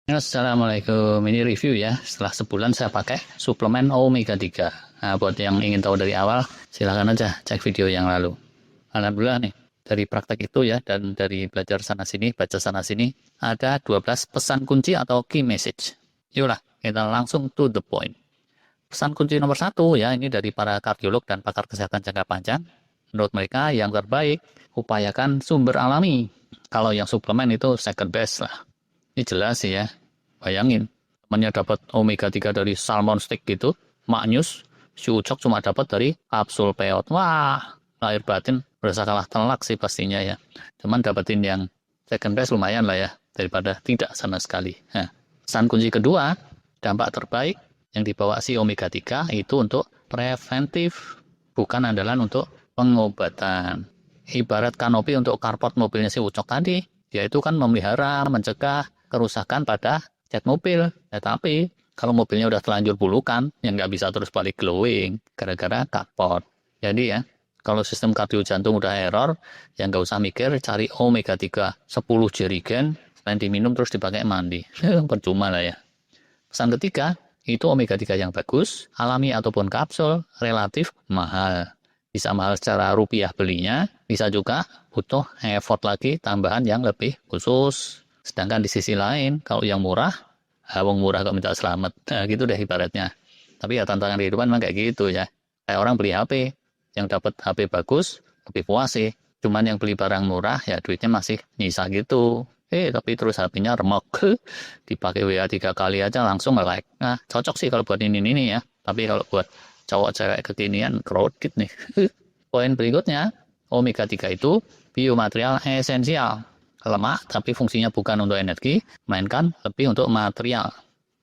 Assalamualaikum, ini review ya. Setelah sebulan saya pakai suplemen Omega 3. Nah, buat yang ingin tahu dari awal, silahkan aja cek video yang lalu. Alhamdulillah nih, dari praktek itu ya, dan dari belajar sana-sini, baca sana-sini, ada 12 pesan kunci atau key message. Yuklah, kita langsung to the point. Pesan kunci nomor satu ya, ini dari para kardiolog dan pakar kesehatan jangka panjang. Menurut mereka, yang terbaik, upayakan sumber alami. Kalau yang suplemen itu second best lah. Ini jelas sih ya. Bayangin, temannya dapat omega 3 dari salmon steak gitu, maknyus, si Ucok cuma dapat dari kapsul peot. Wah, lahir batin berasa kalah telak sih pastinya ya. Cuman dapetin yang second best lumayan lah ya, daripada tidak sama sekali. Nah, pesan kunci kedua, dampak terbaik yang dibawa si omega 3 itu untuk preventif, bukan andalan untuk pengobatan. Ibarat kanopi untuk karpot mobilnya si Ucok tadi, yaitu kan memelihara, mencegah kerusakan pada cat mobil. Ya, tapi kalau mobilnya udah terlanjur bulukan, yang nggak bisa terus balik glowing gara-gara karpot. Jadi ya, kalau sistem kardio jantung udah error, yang nggak usah mikir cari omega 3 10 jerigen, selain diminum terus dipakai mandi. Percuma lah ya. Pesan ketiga, itu omega 3 yang bagus, alami ataupun kapsul, relatif mahal. Bisa mahal secara rupiah belinya, bisa juga butuh effort lagi tambahan yang lebih khusus. Sedangkan di sisi lain, kalau yang murah, wong murah kok minta selamat. Nah, gitu deh ibaratnya. Tapi ya tantangan kehidupan memang kayak gitu ya. Kayak orang beli HP, yang dapat HP bagus, lebih puas sih. Cuman yang beli barang murah, ya duitnya masih nyisa gitu. Tapi terus HP-nya remok. Dipakai WA 3 kali aja langsung nge-lag. Nah, cocok sih kalau buat ini ya. Tapi kalau buat cowok cewek kekinian, crowded nih. Poin berikutnya, omega 3 itu biomaterial esensial. Lemak, tapi fungsinya bukan untuk energi, melainkan lebih untuk material.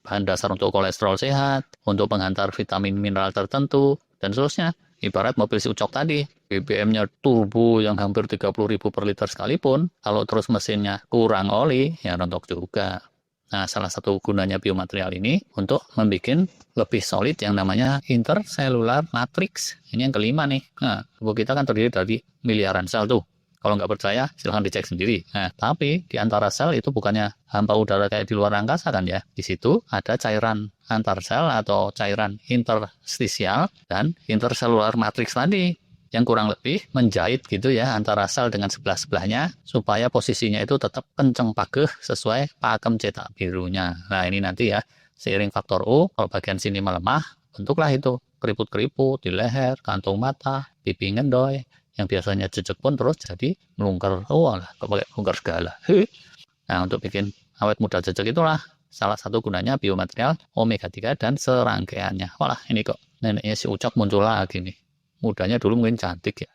Bahan dasar untuk kolesterol sehat, untuk penghantar vitamin mineral tertentu, dan seterusnya. Ibarat mobil si Ucok tadi, BBM-nya turbo yang hampir 30.000 per liter sekalipun, kalau terus mesinnya kurang oli, ya rontok juga. Nah, salah satu gunanya biomaterial ini untuk membuat lebih solid yang namanya intercellular matrix. Ini yang kelima nih. Nah, tubuh kita kan terdiri dari miliaran sel tuh. Kalau nggak percaya, silahkan dicek sendiri. Nah, tapi di antara sel itu bukannya hampa udara kayak di luar angkasa kan ya. Di situ ada cairan antar sel atau cairan interstisial dan intercellular matrix tadi yang kurang lebih menjahit gitu ya antara sel dengan sebelah-sebelahnya supaya posisinya itu tetap kenceng pageh sesuai pakem cetak birunya. Nah, ini nanti ya seiring faktor U, kalau bagian sini melemah, bentuklah itu keriput-keriput di leher, kantung mata, pipi ngendoy, yang biasanya jejek pun terus jadi melungker. Lah, kok pakai melungker segala. Nah, untuk bikin awet muda jejek itulah salah satu gunanya biomaterial omega 3 dan serangkaiannya. Walah, ini kok neneknya si Ucok muncul lagi nih. Mudanya dulu mungkin cantik ya.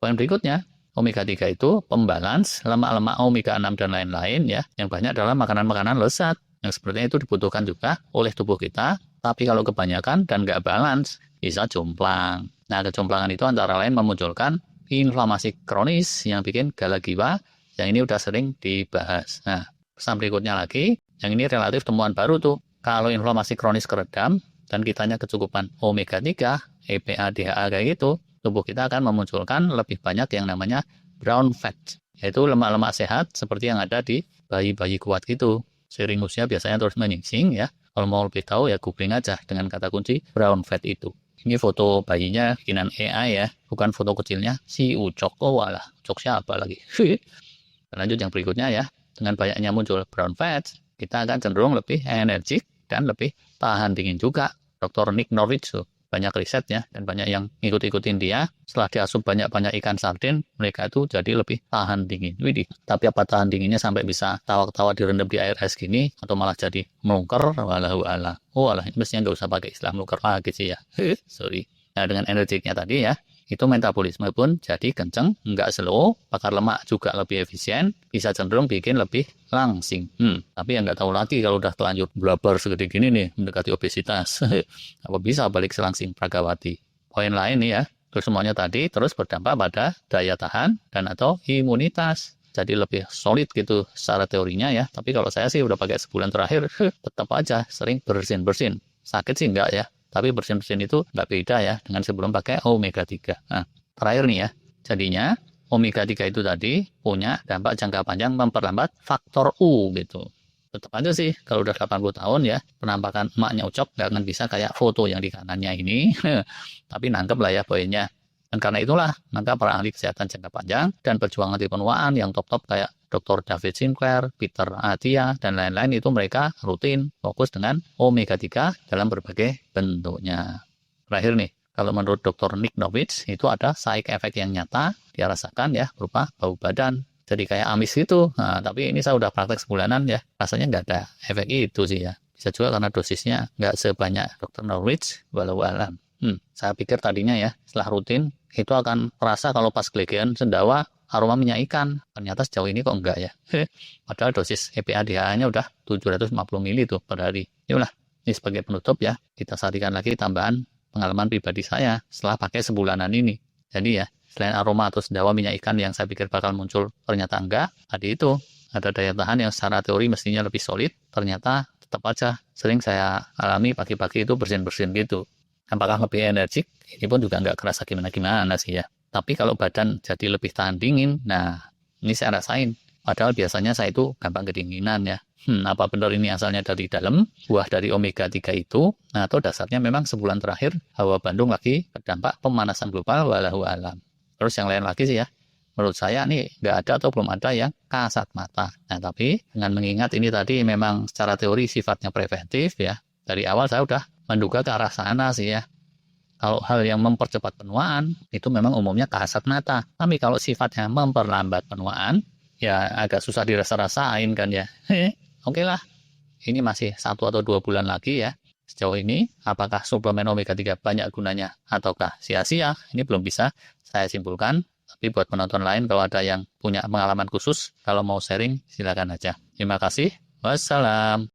Poin berikutnya, omega 3 itu pembalans lemak-lemak omega 6 dan lain-lain ya, yang banyak dalam makanan-makanan lezat. Yang sepertinya itu dibutuhkan juga oleh tubuh kita, tapi kalau kebanyakan dan nggak balance, bisa jomplang. Nah, kejomplangan itu antara lain memunculkan inflamasi kronis yang bikin gala giwa, yang ini udah sering dibahas. Nah, pesan berikutnya lagi, yang ini relatif temuan baru tuh. Kalau inflamasi kronis keredam, dan kitanya kecukupan omega 3, EPA, DHA kayak gitu, tubuh kita akan memunculkan lebih banyak yang namanya brown fat, yaitu lemak-lemak sehat seperti yang ada di bayi-bayi kuat gitu. Seiring usia biasanya terus menyingsing ya. Kalau mau lebih tahu ya googling aja dengan kata kunci brown fat itu. Ini foto bayinya bikinan AI ya, bukan foto kecilnya si Ucok. Oh walah, Ucok siapa lagi? Lanjut yang berikutnya ya, dengan banyaknya muncul brown fat, kita akan cenderung lebih energik dan lebih tahan dingin juga. Dr. Nick Norwich tuh, banyak riset ya, dan banyak yang ngikut-ikutin dia. Setelah diasup banyak-banyak ikan sardin, mereka itu jadi lebih tahan dingin. Widih, tapi apa tahan dinginnya sampai bisa tawa-tawa direndam di air es gini, atau malah jadi melungker, walah. Oh walah, mestinya nggak usah pakai istilah melungker lagi sih ya. Sorry. Nah, dengan energiknya tadi ya, itu metabolisme pun jadi kenceng, nggak slow, bakar lemak juga lebih efisien, bisa cenderung bikin lebih langsing. Tapi yang nggak tahu lagi kalau udah telanjur blabar segede gini nih, mendekati obesitas. Apa bisa balik selangsing Pragawati? Poin lain nih ya, terus semuanya tadi terus berdampak pada daya tahan dan atau imunitas. Jadi lebih solid gitu secara teorinya ya. Tapi kalau saya sih udah pakai sebulan terakhir, tetap aja sering bersin-bersin. Sakit sih enggak ya. Tapi bersin-bersin itu nggak beda ya dengan sebelum pakai omega 3. Nah, terakhir nih ya, jadinya omega 3 itu tadi punya dampak jangka panjang memperlambat faktor U gitu. tetap aja sih kalau udah 80 tahun ya, penampakan emaknya Ucok nggak akan bisa kayak foto yang di kanannya ini, tapi nangkep lah ya poinnya. Dan karena itulah, maka para ahli kesehatan jangka panjang dan pejuang anti penuaan yang top-top kayak Dr. David Sinclair, Peter Attia, dan lain-lain itu mereka rutin fokus dengan omega 3 dalam berbagai bentuknya. Terakhir nih, kalau menurut Dr. Nick Novich, itu ada side effect yang nyata dia rasakan ya, berupa bau badan. Jadi kayak amis gitu. Nah, tapi ini saya udah praktek sebulanan ya, rasanya nggak ada efek itu sih ya. Bisa juga karena dosisnya nggak sebanyak Dr. Norwich, walau alam. Saya pikir tadinya ya, setelah rutin, itu akan terasa kalau pas gelegean sendawa, aroma minyak ikan. Ternyata sejauh ini kok enggak ya. Padahal dosis EPA-DHA-nya udah 750 ml tuh per hari. Yaudah, ini sebagai penutup ya, kita sajikan lagi tambahan pengalaman pribadi saya setelah pakai sebulanan ini. Jadi ya, selain aroma atau sendawa minyak ikan yang saya pikir bakal muncul, ternyata enggak. Tadi itu, ada daya tahan yang secara teori mestinya lebih solid, ternyata tetap aja sering saya alami pagi-pagi itu bersin-bersin gitu. Apakah lebih energik? Ini pun juga nggak kerasa gimana-gimana sih ya. Tapi kalau badan jadi lebih tahan dingin, nah ini saya rasain. Padahal biasanya saya itu gampang kedinginan ya. Apa benar ini asalnya dari dalam, buah dari omega 3 itu, atau dasarnya memang sebulan terakhir hawa Bandung lagi terdampak pemanasan global walau alam. Terus yang lain lagi sih ya, menurut saya nih nggak ada atau belum ada yang kasat mata. Nah tapi dengan mengingat ini tadi memang secara teori sifatnya preventif ya, dari awal saya udah menduga ke arah sana sih ya. Kalau hal yang mempercepat penuaan, itu memang umumnya kasat mata. Tapi kalau sifatnya memperlambat penuaan, ya agak susah dirasa-rasain kan ya. Oke lah, ini masih 1 atau 2 bulan lagi ya. Sejauh ini, apakah suplemen omega 3 banyak gunanya ataukah sia-sia? Ini belum bisa saya simpulkan. Tapi buat penonton lain, kalau ada yang punya pengalaman khusus, kalau mau sharing, silakan aja. Terima kasih. Wassalam.